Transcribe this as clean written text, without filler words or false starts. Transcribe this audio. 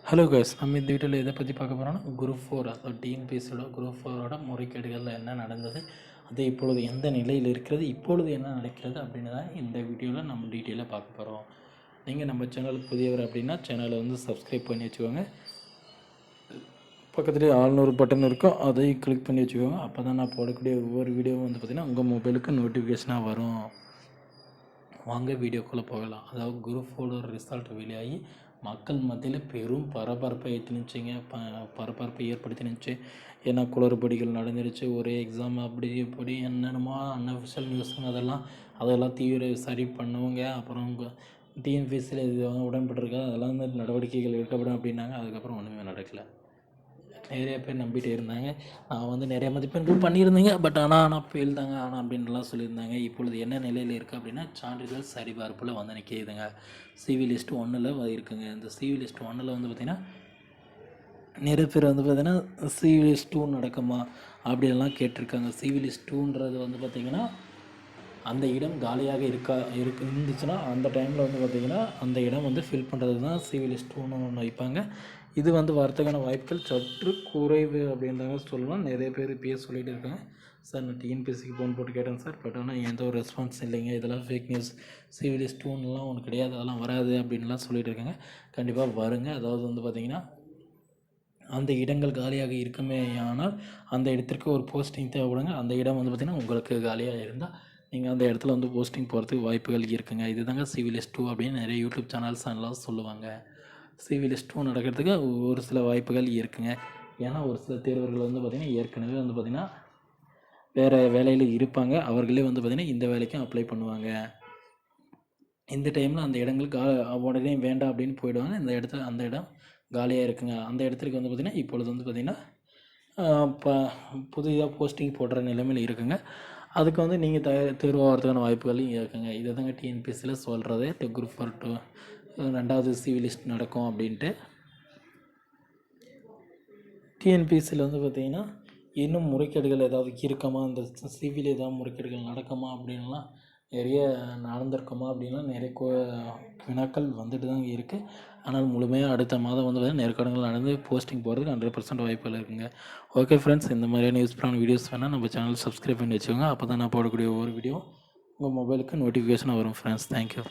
Hello guys, நம்ம இந்த வீடியோவில் எதை பற்றி பார்க்க போகிறோம்னா குரூப் 4 அதாவது டிஎன்பிஎஸ்சியோட குரூப் 4ஓட முறைகேடுகளில் என்ன நடந்தது, அது இப்பொழுது எந்த நிலையில் இருக்கிறது, இப்பொழுது என்ன நடக்கிறது அப்படின்னு தான் இந்த வீடியோவில் நம்ம டீட்டெயிலாக பார்க்க போகிறோம். நீங்கள் நம்ம சேனலுக்கு புதியவர் அப்படின்னா சேனலை சப்ஸ்கிரைப் பண்ணி வச்சுக்கோங்க. பக்கத்துலேயே ஆல்னு பட்டன் இருக்கும், அதையும் கிளிக் பண்ணி வச்சுக்கோங்க. அப்போ தான் நான் போடக்கூடிய ஒவ்வொரு வீடியோவும் பார்த்திங்கன்னா உங்கள் மொபைலுக்கு நோட்டிஃபிகேஷனாக வரும். வாங்க வீடியோக்குள்ளே போகலாம். அதாவது குரூப் 4 ரிசல்ட் வெளியாகி மக்கள் மத்தியில் பெரும் பரபரப்பை ஏற்றினுச்சிங்க, பரபரப்பை ஏற்படுத்தினுச்சு. ஏன்னா குளறுபடிகள் நடந்துருச்சு, ஒரே எக்ஸாம் அப்படி இப்படி என்னென்னமோ அன்அஃபிஷியல் நியூஸுங்க, அதெல்லாம் தீவிர சரி பண்ணுவோங்க. அப்புறம் டிஎன்பிஎஸ்சியில் இது உடன்பட்டிருக்காது, அதெல்லாம் நடவடிக்கைகள் எடுக்கப்படும் அப்படின்னாங்க. அதுக்கப்புறம் ஒன்றுமே நடக்கலை. நிறைய பேர் நம்பிகிட்டே இருந்தாங்க. நான் நிறைய மதிப்பெண்கள் பண்ணியிருந்தேங்க, பட் ஆனால் ஃபெயில் தாங்க ஆனால் அப்படின்லாம் சொல்லியிருந்தாங்க. இப்பொழுது என்ன நிலையில் இருக்குது அப்படின்னா சான்றிதழ் சரிபார்ப்பில் நிற்கிதுங்க. சிவி லிஸ்ட் 1ல் இருக்குங்க. இந்த சிவி லிஸ்ட் 1ல் பார்த்திங்கன்னா நிறைய பேர் பார்த்திங்கன்னா சிவி லிஸ்ட் 2 நடக்குமா அப்படியெல்லாம் கேட்டிருக்காங்க. சிவி லிஸ்ட் 2ன்றது பார்த்திங்கன்னா அந்த இடம் காலியாக இருந்துச்சுன்னா அந்த டைமில் பார்த்திங்கன்னா அந்த இடம் ஃபில் பண்ணுறது தான் சிவி லிஸ்ட் 2ன்னு ஒன்று வைப்பாங்க. இது வரதுக்கான வாய்ப்புகள் சற்று குறைவு அப்படின்றத சொல்லலாம். நிறைய பேர் இப்பயே சொல்லிகிட்டு இருக்காங்க, சார் நான் டிஎன்பிஎஸ்சிக்கு ஃபோன் போட்டு கேட்டேன் சார், பட் ஆனால் எந்த ஒரு ரெஸ்பான்ஸ் இல்லைங்க, இதெல்லாம் ஃபேக் நியூஸ், சிவி லிஸ்ட் 2லாம் ஒன்று கிடையாது, அதெல்லாம் வராது அப்படின்லாம் சொல்லிகிட்டு இருக்காங்க. கண்டிப்பாக வருங்க. அதாவது பார்த்திங்கன்னா அந்த இடங்கள் காலியாக இருக்குமே ஆனால் அந்த இடத்திற்கு ஒரு போஸ்டிங் தேவைப்படுங்க. அந்த இடம் பார்த்திங்கன்னா உங்களுக்கு காலியாக இருந்தால் நீங்கள் அந்த இடத்துல போஸ்டிங் போகிறதுக்கு வாய்ப்புகள் இருக்குங்க. இது தாங்க சிவி லிஸ்ட் 2 அப்படின்னு நிறைய யூடியூப் சேனல்லாம் சொல்லுவாங்க. சிவி லிஸ்ட் 2 நடக்கிறதுக்கு ஒரு சில வாய்ப்புகள் இருக்குங்க. ஏன்னா ஒரு சில தேர்வர்கள் பார்த்திங்கன்னா ஏற்கனவே பார்த்திங்கன்னா வேறு வேலையில் இருப்பாங்க, அவர்களே பார்த்திங்கன்னா இந்த வேலைக்கும் அப்ளை பண்ணுவாங்க. இந்த டைமில் அந்த இடங்களுக்கு உடனே வேண்டாம் அப்படின்னு போயிடுவாங்க. அந்த இடம் காலியாக இருக்குங்க. அந்த இடத்துக்கு பார்த்திங்கன்னா இப்பொழுது பார்த்திங்கன்னா இப்போ புதிதாக போஸ்டிங் போடுற நிலைமையில் இருக்குங்க. அதுக்கு நீங்கள் தேர்வாகிறதுக்கான வாய்ப்புகள் இருக்குங்க. இதை தாங்க டிஎன்பிஎஸ்சியில் சொல்கிறது. குரூப் 4 2வது சிவி லிஸ்ட் நடக்கும் அப்படின்ட்டு. டிஎன்பிஎஸ்சியில் பார்த்திங்கன்னா இன்னும் முறைகேடுகள் ஏதாவது இருக்குமா, இந்த சிவியில் ஏதாவது முறைகேடுகள் நடக்குமா அப்படின்லாம் நிறைய நடந்திருக்குமா அப்படின்லாம் நிறைய வினாக்கள் வந்துட்டு தான் இருக்குது. ஆனால் முழுமையாக அடுத்த மாதம் பார்த்திங்கன்னா நெருக்கடங்கள் நடந்து போஸ்டிங் போகிறதுக்கு 100% வாய்ப்புகள் இருக்குங்க. ஓகே ஃப்ரெண்ட்ஸ், இந்த மாதிரியான யூஸ்ஃபுல்லான வீடியோஸ் வேணால் நம்ம சேனல் சப்ஸ்கிரைப் பண்ணி வச்சுக்கோங்க. அப்போ தான் நான் போடக்கூடிய ஒவ்வொரு வீடியோ உங்கள் மொபைலுக்கு நோட்டிஃபிகேஷனாக வரும் ஃப்ரெண்ட்ஸ். தேங்க்யூ.